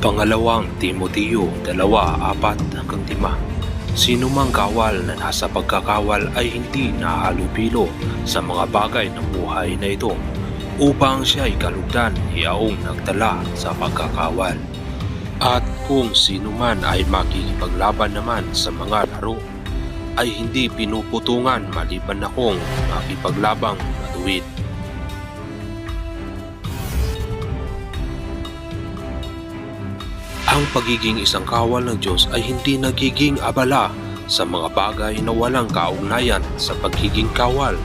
Pangalawang Timoteo 2:4-5. Sino mang kawal na nasa pagkakawal ay hindi nahalupilo sa mga bagay ng buhay na ito, upang siya ay kalugdan yaong nagtala sa pagkakawal. At kung sino man ay makikipaglaban naman sa mga laro, ay hindi pinuputungan maliban na kung makipaglabang matuwid. Ang pagiging isang kawal ng Diyos ay hindi nagiging abala sa mga bagay na walang kaugnayan sa pagiging kawal.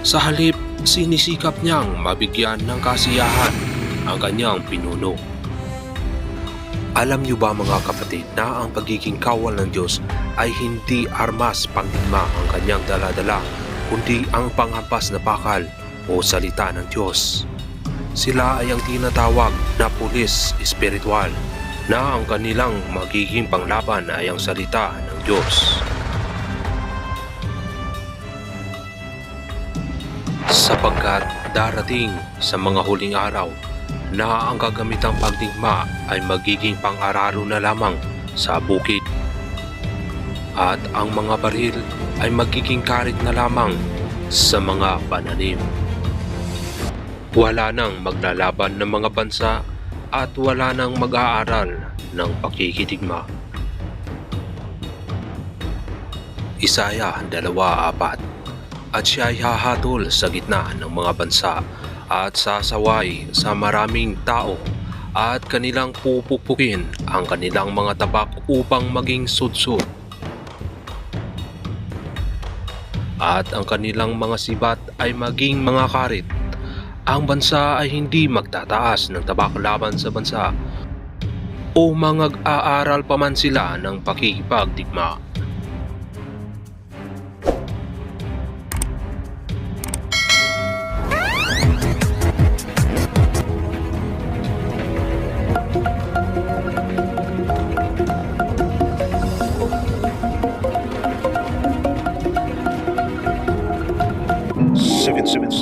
Sa halip, sinisikap niyang mabigyan ng kasiyahan ang kanyang pinuno. Alam niyo ba mga kapatid na ang pagiging kawal ng Diyos ay hindi armas pangdigma ang kanyang daladala, kundi ang panghampas na bakal o salita ng Diyos. Sila ay ang tinatawag na pulis espiritual, na ang kanilang magiging panglaban ay ang salita ng Diyos. Sapagkat darating sa mga huling araw na ang kagamitang pagdigma ay magiging pang-araro na lamang sa bukid, at ang mga baril ay magiging karit na lamang sa mga pananim. Wala nang maglalaban ng mga bansa at wala nang mag-aaral ng pakikidigma. Isaya 2:4. At siya ay hahatol sa gitna ng mga bansa at sasaway sa maraming tao, at kanilang pupukpukin ang kanilang mga tabak upang maging sudsud. At ang kanilang mga sibat ay maging mga karit. Ang bansa ay hindi magtataas ng tabak laban sa bansa, o mag-aaral pa man sila ng pakikipagdigma.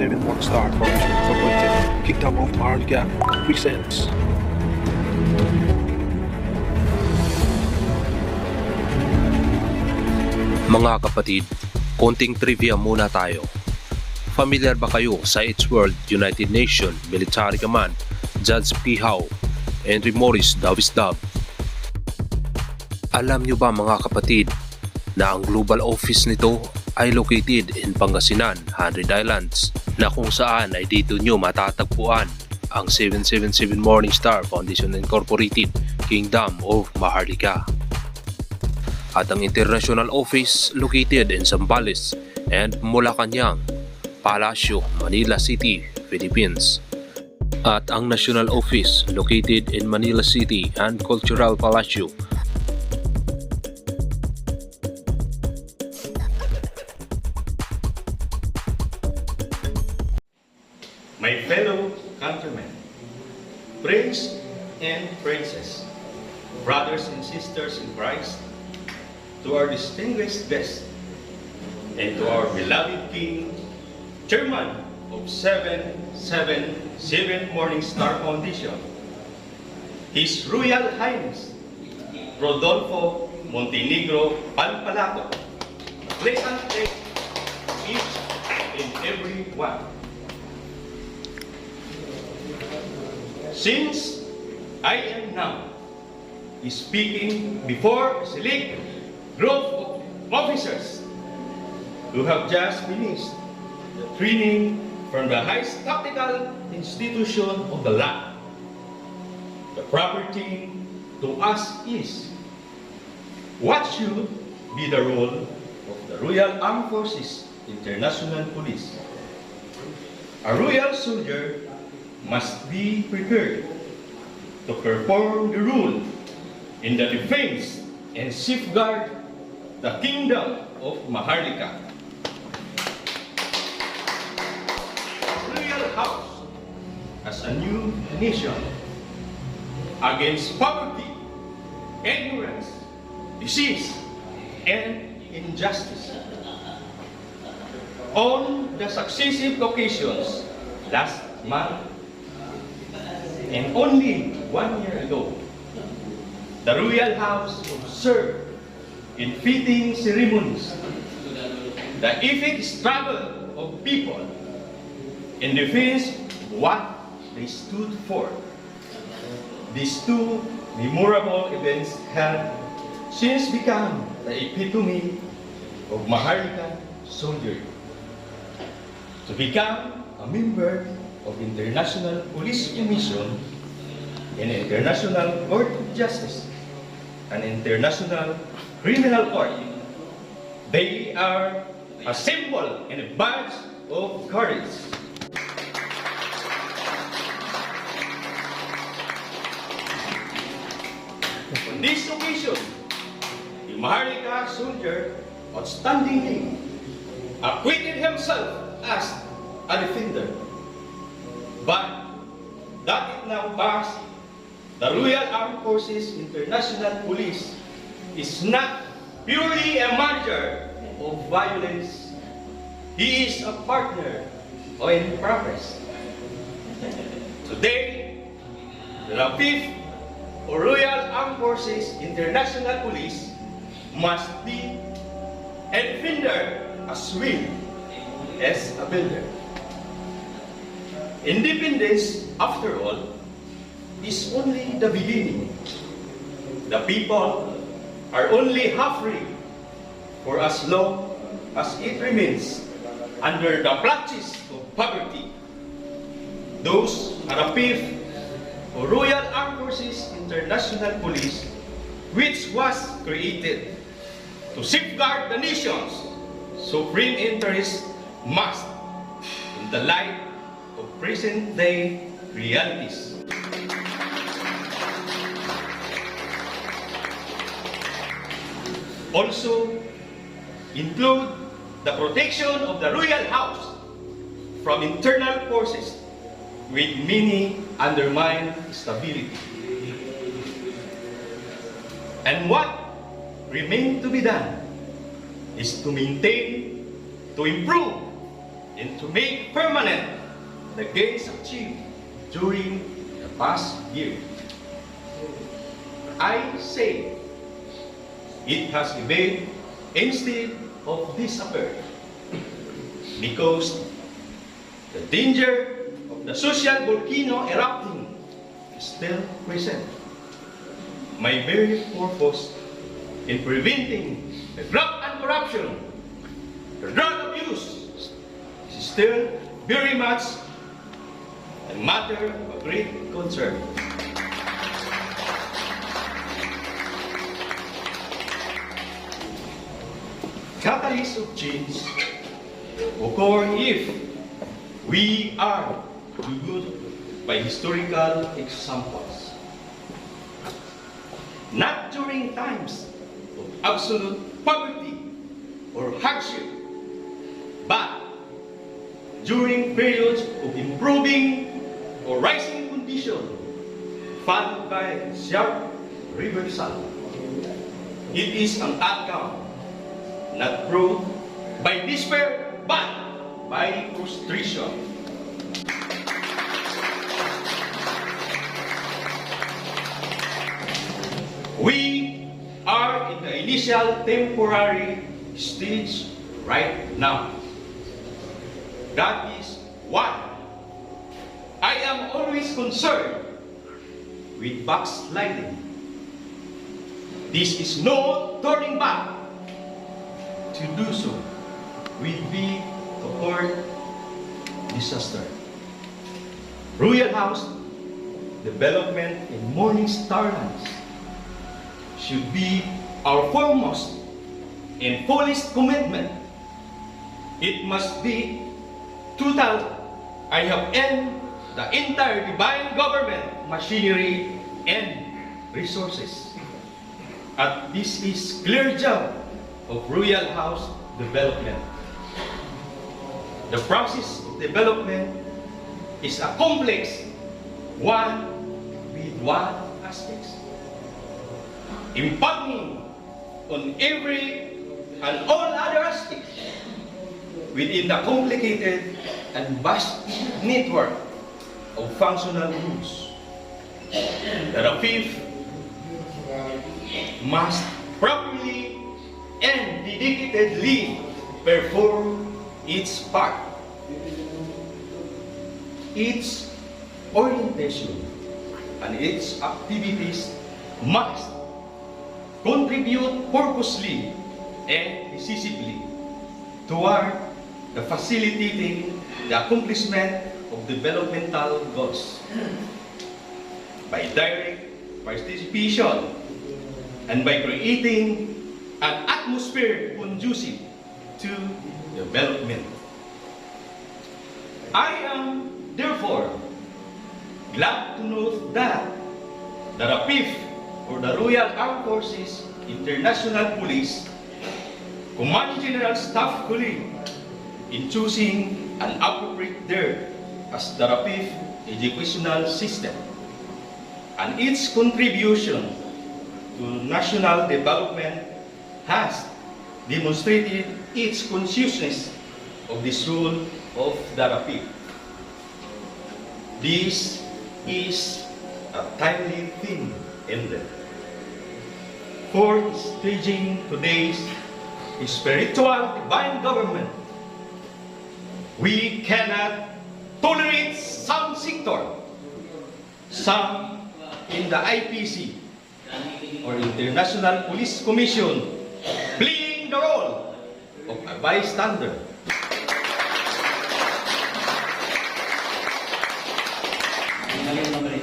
One star formation Kingdom of Maharlika presents. Mga kapatid, konting trivia muna tayo. Familiar ba kayo sa It's World United Nations Military Command, Judge P. Howe, Henry Morris Davisdab? Alam nyo ba mga kapatid na ang global office nito ay located in Pangasinan, 100 Islands, na kung saan ay dito nyo matatagpuan ang 777 Morningstar Foundation Incorporated Kingdom of Maharlika. At ang international office located in Zambales and Malacanang, Palacio, Manila City, Philippines. At ang national office located in Manila City and Cultural Palacio. My fellow countrymen, prince and princess, brothers and sisters in Christ, to our distinguished guests, and to our beloved King, Chairman of 777 Morningstar Foundation, His Royal Highness Rodolfo Montenegro Palpalato, pleasant day to each and every one. Since I am now speaking before a select group of officers who have just finished the training from the highest tactical institution of the land, the property to us is, what should be the role of the Royal Armed Forces International Police? A royal soldier must be prepared to perform the role in the defense and safeguard the Kingdom of Maharlika. The Royal House as a new nation against poverty, ignorance, disease, and injustice. On the successive occasions last month and only 1 year ago, the royal house observe in fitting ceremonies the epic struggle of people in defense of what they stood for. These two memorable events have since become the epitome of Maharlika soldiery. To become a member of International Police Commission, an International Court of Justice, an International Criminal Court, they are a symbol and a badge of courage. On this occasion, the Maharlika soldier outstandingly acquitted himself as a defender. But that it now passed, the Royal Armed Forces International Police is not purely a manager of violence. He is a partner in progress. Today, the 5th Royal Armed Forces International Police must be a defender as well as a builder. Independence, after all, is only the beginning. The people are only half free for as long as it remains under the clutches of poverty. Those are the 5th Royal Armed Forces International Police, which was created to safeguard the nation's supreme interests, must, in the light of present-day realities, also include the protection of the royal house from internal forces with many undermine stability. And what remains to be done is to maintain, to improve, and to make permanent the gains achieved during the past year. I say it has evaded instead of disappeared because the danger of the social volcano erupting is still present. My very purpose in preventing the graft and corruption, the drug abuse, is still very much a matter of great concern. Catalysts of change occur if we are to go by historical examples, not during times of absolute poverty or hardship, but during periods of improving or rising condition, followed by sharp reversal. It is an outcome not brought by despair, but by frustration. We are in the initial temporary stage right now. That is why I am always concerned with backsliding. This is no turning back. To do so will be to court disaster. Royal House development in Morning Star Lands should be our foremost and fullest commitment. It must be total. I have end the entire divine government machinery and resources. And this is clear job of Royal House development. The process of development is a complex one with one aspects, impacting on every and all other aspects within the complicated and vast network of functional rules that the 5th must properly and dedicatedly perform its part. Its orientation and its activities must contribute purposely and decisively toward the facilitating the accomplishment of developmental goals by direct participation and by creating an atmosphere conducive to development. I am therefore glad to note that the RAPIF, or the Royal Armed Forces International Police Command General Staff Colleague, in choosing an appropriate there as the RAPIF educational system and its contribution to national development has demonstrated its consciousness of this role of the RAPIF. This is a timely theme ended for staging today's spiritual divine government. We cannot tolerate some sector, some in the IPC or International Police Commission playing the role of a bystander.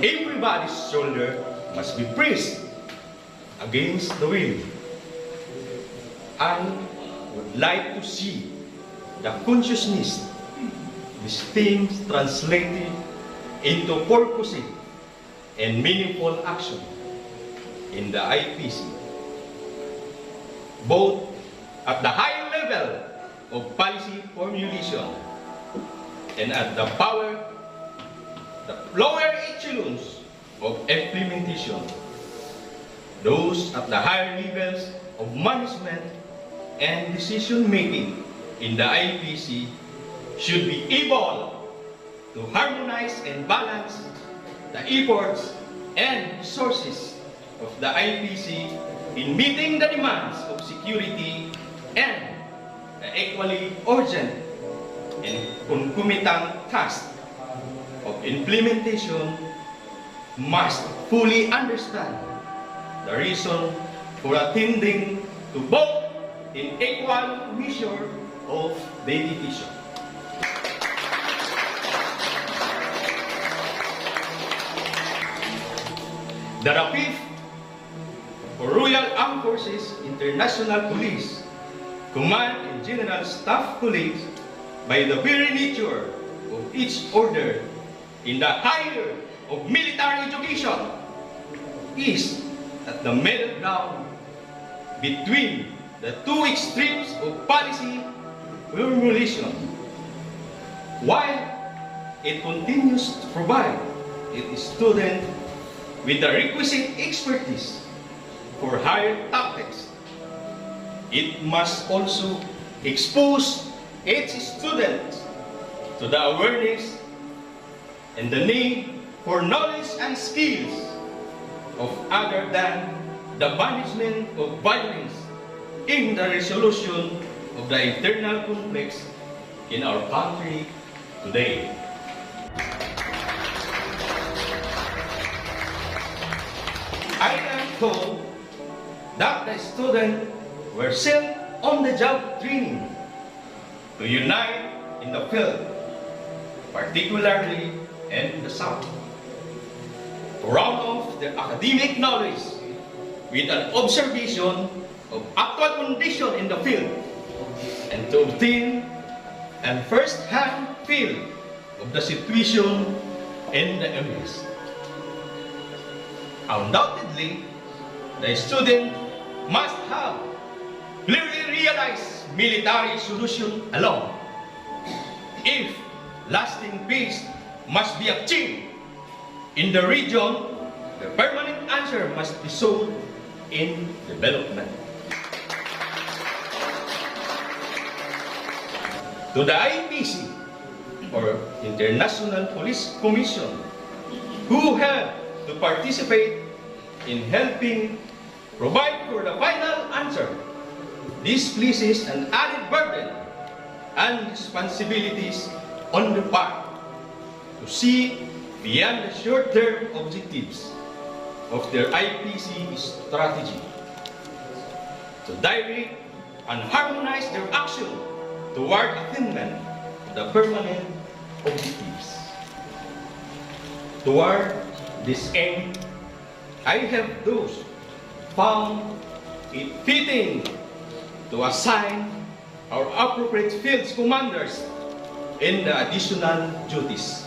Everybody's shoulder must be pressed against the wind. I would like to see the consciousness of these things translated into purposive and meaningful action in the IPC, both at the higher level of policy formulation and at the lower echelons of implementation. Those at the higher levels of management and decision-making in the IPC should be able to harmonize and balance the efforts and resources of the IPC in meeting the demands of security and the equally urgent and concomitant task of implementation must fully understand the reason for attending to both in equal measure of dedication. The RAPIF, or Royal Armed Forces International Police Command and General Staff Colleagues, by the very nature of each order in the higher of military education, is at the middle ground between the two extremes of policy formulation, while it continues to provide its students with the requisite expertise for higher tactics. It must also expose its students to the awareness and the need for knowledge and skills of other than the management of violence in the resolution of the internal conflicts in our country today. I am told that the students were sent on the job training to unite in the field, particularly in the South, to round off their academic knowledge with an observation of actual condition in the field and to obtain a first-hand feel of the situation in the areas. Undoubtedly, the student must have clearly realized military solution alone. If lasting peace must be achieved in the region, the permanent answer must be sought in development. To the IPC, or International Police Commission, who have to participate in helping provide for the final answer. This places an added burden and responsibilities on the part to see beyond the short-term objectives of their IPC strategy, to direct and harmonize their action toward attainment of the permanent objectives. Toward this end, I have thus found it fitting to assign our appropriate field commanders in the additional duties.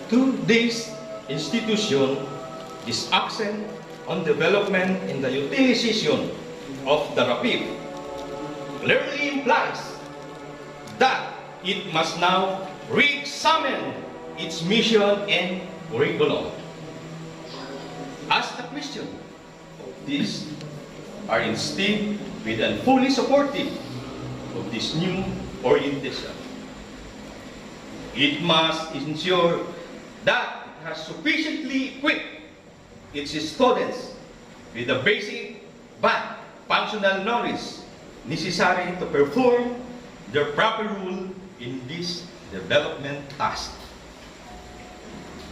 To this institution, this accent on development in the utilization of the RAPIF clearly implies that it must now re-examine its mission and curriculum. As the question of this are instead with and fully supportive of this new orientation. It must ensure that it has sufficiently equipped its students with the basic but functional knowledge necessary to perform their proper role in this development task.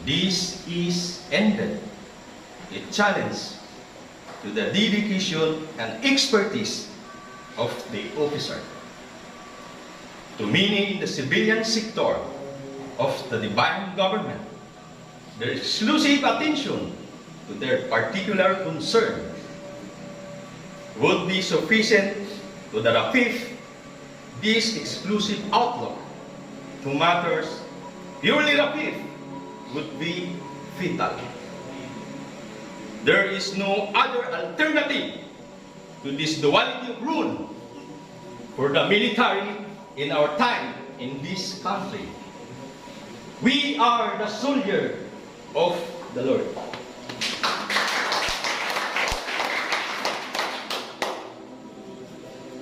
This is ended a challenge to the dedication and expertise of the officer. To many in the civilian sector of the divine government, their exclusive attention to their particular concern would be sufficient to the RAPIF. This exclusive outlook to matters purely RAPIF would be fatal. There is no other alternative to this duality of rule for the military in our time in this country. We are the soldier of the Lord.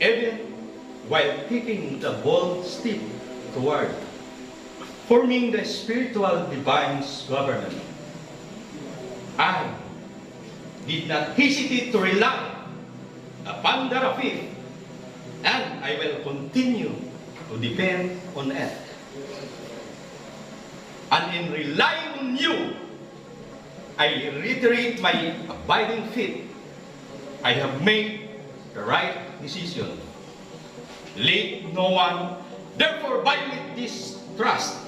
Even while taking the bold step toward forming the spiritual divine government, I did not hesitate to rely upon the RAPIF, and I will continue to depend on it. And in relying on you, I reiterate my abiding faith. I have made the right decision. Let no one therefore violate this trust.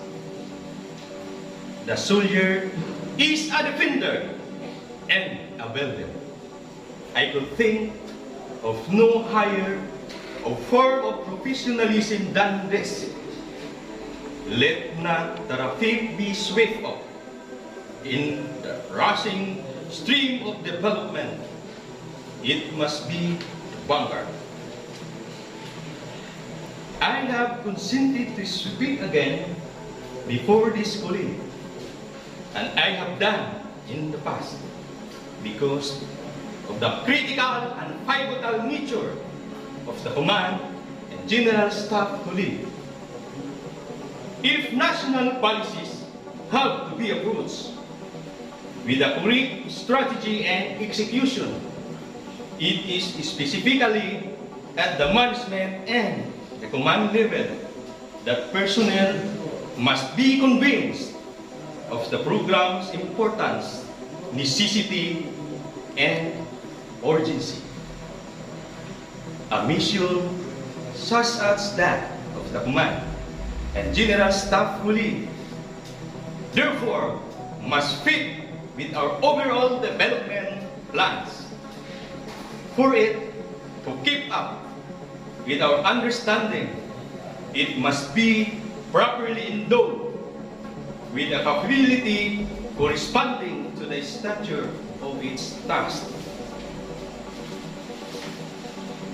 The soldier is a defender and a builder. I could think of no higher form of professionalism than this. Let not the RAPIF be swift up in the rushing stream of development. It must be the vanguard. I have consented to speak again before this colleague, and I have done in the past because of the critical and pivotal nature of the command and general staff colleague. If national policies have to be approached with a correct strategy and execution, it is specifically at the management and the command level that personnel must be convinced of the program's importance, necessity, and urgency. A mission such as that of the command and general staff colleague, therefore, must fit with our overall development plans. For it to keep up with our understanding, it must be properly endowed with a capability corresponding to the stature of its task.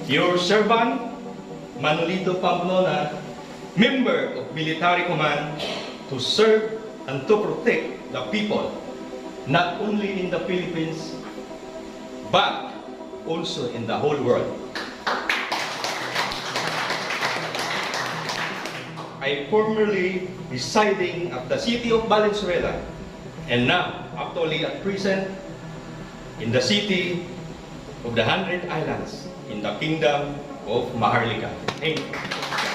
Your servant, Manolito Pamplona, member of Military Command, to serve and to protect the people, not only in the Philippines, but also in the whole world. I formerly residing at the city of Valenzuela, and now, actually at present, in the city of the Hundred Islands in the Kingdom of Maharlika. Thank you.